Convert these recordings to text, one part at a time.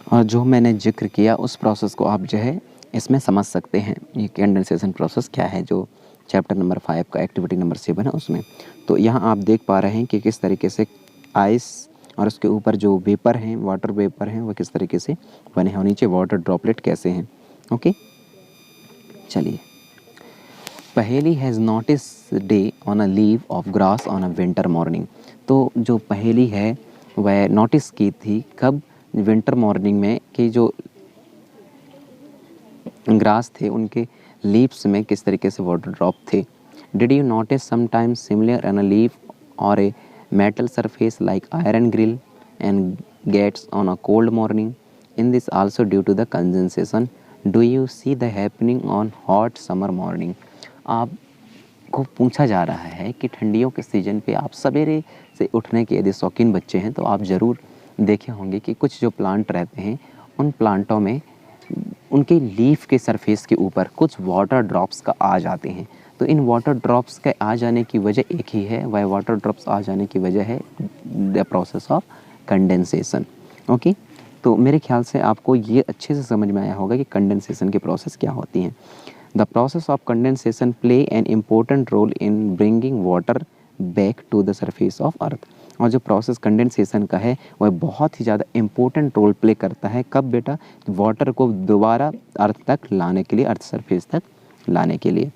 और जो मैंने जिक्र किया उस प्रोसेस को आप जो है इसमें समझ सकते हैं। ये कंडेंसेशन प्रोसेस क्या है, जो चैप्टर नंबर 5 का एक्टिविटी नंबर 7 है उसमें। तो यहाँ आप देख पा रहे हैं कि किस तरीके से आइस और उसके ऊपर जो वेपर हैं, वाटर वेपर हैं, वो किस तरीके से बने हैं और नीचे वाटर ड्रॉपलेट कैसे हैं। ओके, चलिए। पहेली has notice day on a leave of grass on a winter morning. तो जो पहेली है वह नोटिस की थी कब, विंटर मॉर्निंग में, कि जो ग्रास थे उनके लीव्स में किस तरीके से वाटर ड्रॉप थे। Did you notice sometimes similar an a leaf और a metal surface like iron grill and gets on a cold morning? In this also due to the condensation. Do you see the happening on hot summer morning? आपको पूछा जा रहा है कि ठंडियों के season पे आप सवेरे से उठने के यदि शौकीन बच्चे हैं तो आप ज़रूर देखे होंगे कि कुछ जो प्लांट रहते हैं उन प्लांटों में उनके लीफ के सरफेस के ऊपर कुछ वाटर ड्रॉप्स का आ जाते हैं। तो इन वाटर ड्रॉप्स के आ जाने की वजह एक ही है, वह वाटर ड्रॉप्स आ जाने की वजह है the process of condensation. Okay, तो मेरे ख्याल से आपको ये अच्छे से समझ में आया होगा कि कंडेंसेशन की प्रोसेस क्या होती हैं। The process of condensation play an important role in bringing water back to the surface of earth. और जो प्रोसेस कंडेंसेशन का है वह बहुत ही ज़्यादा इम्पोर्टेंट रोल प्ले करता है। कब बेटा? वाटर को दोबारा अर्थ तक लाने के लिए, अर्थ सरफेस तक लाने के लिए।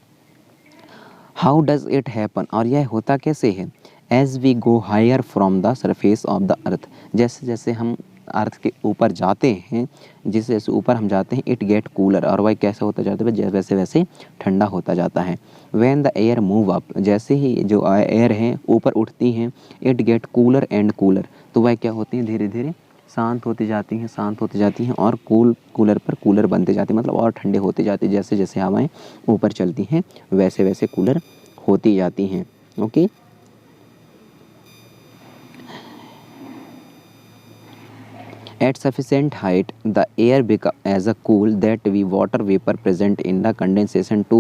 How does it happen? और यह होता कैसे है? As we go higher from the surface of the earth. जैसे जैसे हम अर्थ के ऊपर जाते हैं, जैसे जैसे ऊपर हम जाते हैं, इट गेट कूलर, और वह कैसे होता जाता है? वैसे वैसे ठंडा होता जाता है। When the air move up, जैसे ही जो एयर हैं ऊपर उठती हैं, it get cooler and cooler, तो वह क्या होती हैं? धीरे धीरे शांत होती जाती हैं, शांत होती जाती हैं और कूलर पर कूलर बनते जाते हैं, मतलब और ठंडे होते जाते हैं। जैसे जैसे हवाएं ऊपर चलती हैं वैसे वैसे कूलर होती जाती हैं। Okay, at sufficient height the air become as a cool that we water vapor present in the condensation to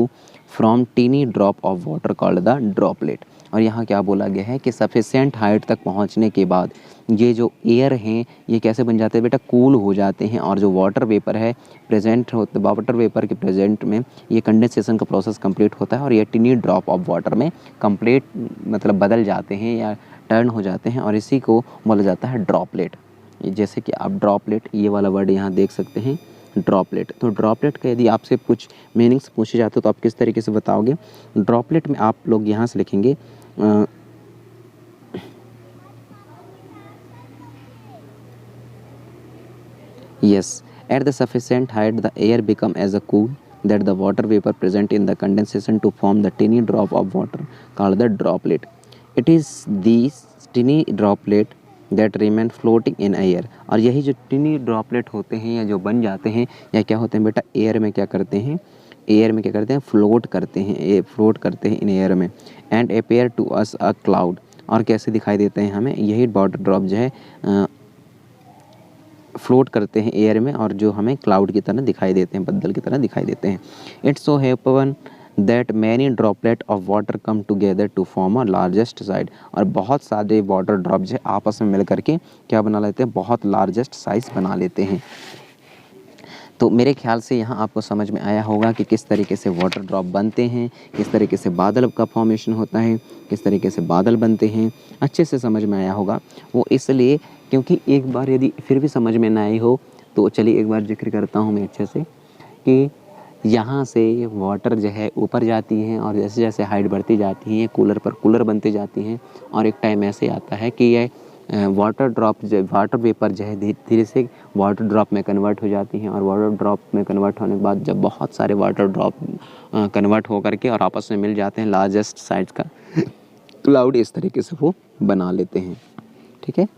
from teeny drop of water called the droplet। और यहाँ क्या बोला गया है कि सफिशेंट हाइट तक पहुँचने के बाद ये जो एयर हैं ये कैसे बन जाते हैं बेटा? कूल हो जाते हैं, और जो वाटर वेपर है प्रेजेंट होते, वाटर वेपर के प्रेजेंट में ये कंडेंसेशन का प्रोसेस कंप्लीट होता है और ये टिनी ड्रॉप ऑफ वाटर में कंप्लीट मतलब बदल जाते हैं या टर्न हो जाते हैं, और इसी को बोला जाता है ड्रॉपलेट। जैसे कि आप ड्रॉपलेट, ये वाला वर्ड यहाँ देख सकते हैं, ड्रॉपलेट। तो ड्रॉपलेट का यदि आपसे कुछ मीनिंग्स पूछे जाते तो आप किस तरीके से बताओगे? ड्रॉपलेट में आप लोग यहाँ से लिखेंगे yes, at the sufficient height the air become as a cool that the water vapor present in the condensation to form the tiny drop of water called the droplet. It is these tiny droplet that remain floating in air। और यही जो टिनी droplet होते हैं या जो बन जाते हैं या क्या होते हैं बेटा? एयर में क्या करते हैं? एयर में क्या करते हैं? फ्लोट करते हैं, ये फ्लोट करते हैं इन एयर में। And appear to us a cloud, और कैसे दिखाई देते हैं हमें? यही वाटर ड्रॉप जो है फ्लोट करते हैं एयर में और जो हमें क्लाउड की तरह दिखाई देते हैं, बदल की तरह दिखाई देते हैं। It's so happen that many droplet of water come together to form a largest size. और बहुत सारे वाटर ड्रॉप जो आपस में मिल करके क्या बना लेते हैं? बहुत लार्जेस्ट साइज बना लेते हैं। तो मेरे ख्याल से यहाँ आपको समझ में आया होगा कि किस तरीके से वाटर ड्रॉप बनते हैं, किस तरीके से बादल का फॉर्मेशन होता है, किस तरीके से बादल बनते हैं। अच्छे से समझ में आया होगा। वो इसलिए क्योंकि एक बार यदि फिर भी समझ में ना आई हो तो चलिए एक बार जिक्र करता हूँ मैं अच्छे से, कि यहाँ से वाटर जो है ऊपर जाती हैं और जैसे जैसे हाइट बढ़ती जाती है कूलर पर कूलर बनती जाती हैं, और एक टाइम ऐसे आता है कि ये वाटर ड्रॉप जो वाटर वेपर जो है धीरे धीरे से वाटर ड्रॉप में कन्वर्ट हो जाती हैं, और वाटर ड्रॉप में कन्वर्ट होने के बाद जब बहुत सारे वाटर ड्रॉप कन्वर्ट हो करके और आपस में मिल जाते हैं, लार्जेस्ट साइज का क्लाउड इस तरीके से वो बना लेते हैं। ठीक है,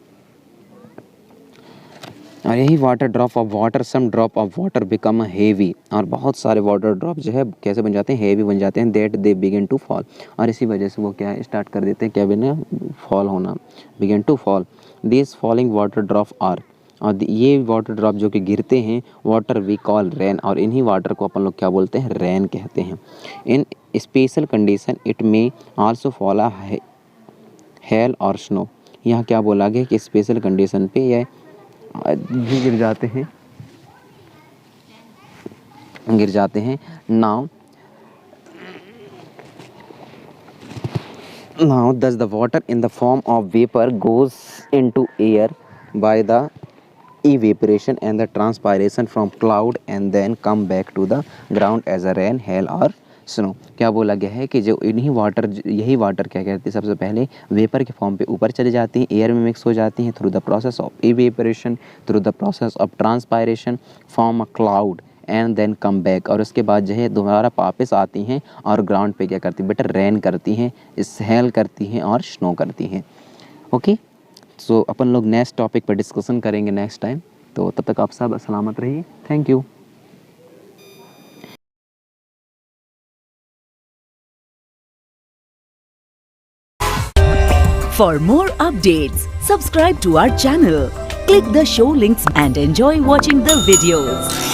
और यही water drop of water, some drop of water become heavy, और बहुत सारे वाटर ड्रॉप जो है कैसे बन जाते हैं? हेवी बन जाते हैं। That they begin to fall, और इसी वजह से वो क्या है? स्टार्ट कर देते हैं क्या बना? फॉल होना, begin to fall. This falling water drop are, और ये वाटर ड्रॉप जो कि गिरते हैं, वाटर वी कॉल रेन, और इन्हीं वाटर को अपन लोग क्या बोलते हैं? रेन कहते हैं। In special condition it may also fall a hail और स्नो। यहाँ क्या बोला गया कि स्पेशल कंडीशन पे यह भी गिर जाते हैं गिर जाते हैं। Now thus the water in the form of vapor goes into air by the evaporation and the transpiration from cloud and then come back to the ground as a rain, hail or snow। क्या बोला गया है कि जो यही water क्या कहते हैं, सबसे पहले वेपर के फॉर्म पे ऊपर चली जाती हैं, एयर में मिक्स हो जाती हैं through the process of evaporation, through the process of transpiration, form a cloud and then come back, और उसके बाद जो है दोबारा वापस आती हैं और ग्राउंड पे क्या करती हैं बेटा, रेन करती हैं, हेल करती हैं और स्नो करती हैं। ओके, सो अपन लोग नेक्स्ट टॉपिक पर डिस्कशन करेंगे नेक्स्ट टाइम। तो तब तक आप सब सलामत रहिए। Thank you. For more updates, subscribe to our channel, click the show links and enjoy watching the videos.